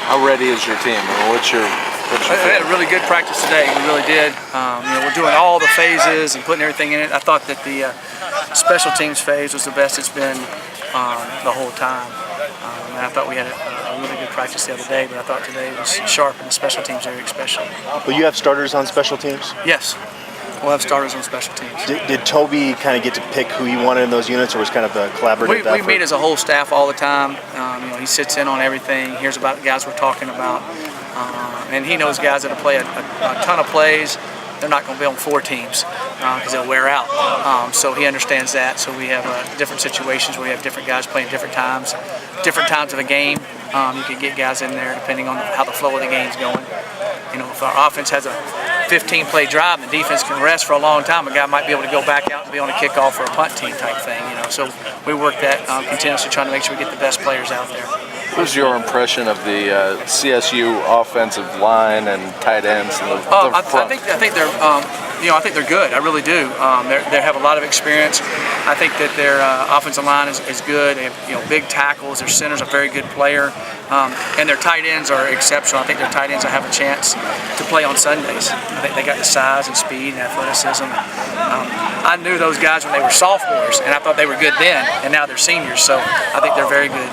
How ready is your team? What's your We had a really good practice today. We really did. We're doing all the phases and putting everything in it. I thought that the special teams phase was the best it's been the whole time. And I thought we had a really good practice the other day, but I thought today was sharp in the special teams area especially. Will you have starters on special teams? Yes. We'll have starters on special teams. Did Toby kind of get to pick who he wanted in those units, or was kind of a collaborative effort? We meet as a whole staff all the time. He sits in on everything, hears about the guys we're talking about, and he knows guys that'll play a ton of plays. They're not going to be on 4 teams because they'll wear out. So he understands that. So we have different situations where we have different guys playing different times of a game. You can get guys in there depending on how the flow of the game's going. If our offense has a 15-play drive and the defense can rest for a long time, a guy might be able to go back out and be on a kickoff or a punt team type thing. So we work that continuously, trying to make sure we get the best players out there. What was your impression of the CSU offensive line and tight ends? And I think they're I think they're good. I really do. They have a lot of experience. I think that their offensive line is good. They have big tackles. Their center's a very good player, and their tight ends are exceptional. I think their tight ends will have a chance to play on Sundays. I think they got the size and speed and athleticism. I knew those guys when they were sophomores, and I thought they were good then, and now they're seniors. So I think they're very good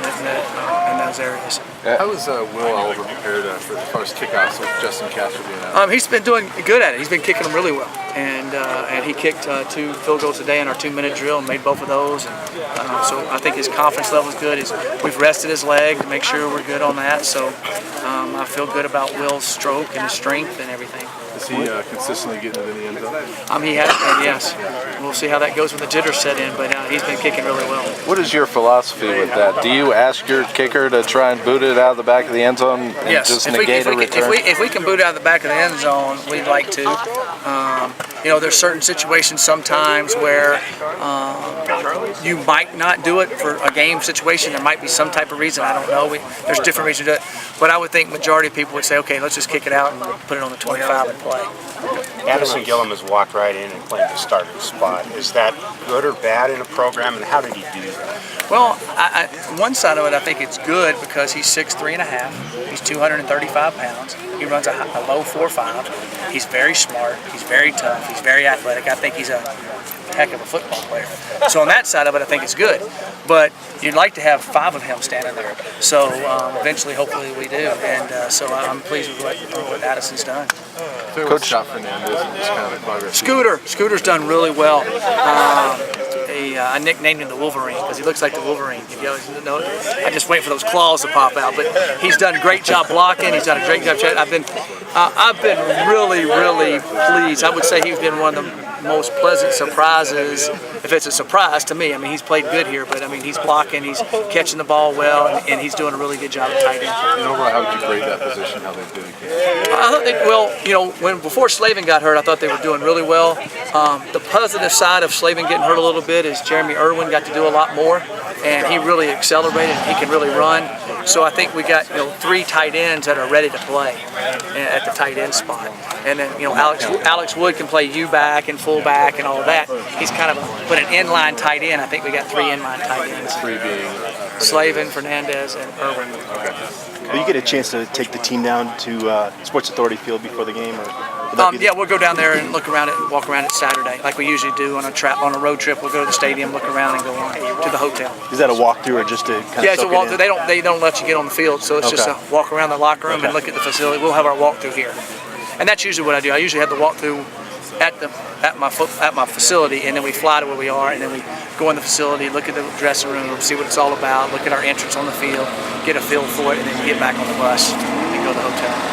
in those areas. How was Will Oliver prepared for the first kickoffs with Justin Castro being out? He's been doing good at it. He's been kicking them really well, and he kicked 2 field goals today in our 2-minute drill and made both of those. And, so I think his confidence level is good. We've rested his leg to make sure we're good on that. So I feel good about Will's stroke and his strength and everything. Is he consistently getting it in the end zone? He has been, yes. We'll see how that goes when the jitters set in, but he's been kicking really well. What is your philosophy with that? Do you ask your kicker to try and boot it out of the back of the end zone and just negate a return? If we can boot it out of the back of the end zone, we'd like to. There's certain situations sometimes where you might not do it for a game situation. There might be some type of reason. I don't know. There's different reasons to do it. But I would think majority of people would say, okay, let's just kick it out and put it on the 25 and play. Addison Gillum has walked right in and claimed the starting spot. Is that good or bad in a program, and how did he do that? Well, one side of it, I think it's good because he's 6'3.5". He's 235 pounds. He runs a low 4.5. He's very smart. He's very tough. He's very athletic. I think he's a heck of a football player. So on that side of it, I think it's good. But you'd like to have 5 of him standing there. So eventually, hopefully, we do. And so I'm pleased with what Addison's done. Coach Fernandez and just kind of the progress. Scooter's done really well. I nicknamed him the Wolverine because he looks like the Wolverine. I just wait for those claws to pop out. But he's done a great job blocking. He's done a great job. I've been really, really pleased. I would say he's been one of the most pleasant surprises, if it's a surprise to me. He's played good here, but he's blocking, he's catching the ball well, and he's doing a really good job at tight end. And overall, how would you grade that position? How they did again? I thought before Slavin got hurt, I thought they were doing really well. The positive side of Slavin getting hurt a little bit is Jeremy Irwin got to do a lot more, and he really accelerated. He can really run. So I think we got 3 tight ends that are ready to play at the tight end spot. And then Alex Wood can play U-back and fullback and all of that. He's kind of put an inline tight end. I think we got 3 inline tight ends. 3 being Slavin, Fernandez, and Irwin. Okay. Will you get a chance to take the team down to Sports Authority Field before the game? We'll go down there and look around it, walk around it Saturday, like we usually do on a road trip. We'll go to the stadium, look around, and go on to the hotel. Is that a walkthrough or just to kind of it's a walkthrough. They don't let you get on the field, so it's just a walk around the locker room and look at the facility. We'll have our walkthrough here, and that's usually what I do. I usually have the walkthrough at my facility, and then we fly to where we are, and then we go in the facility, look at the dressing room, see what it's all about, look at our entrance on the field, get a feel for it, and then get back on the bus and go to the hotel.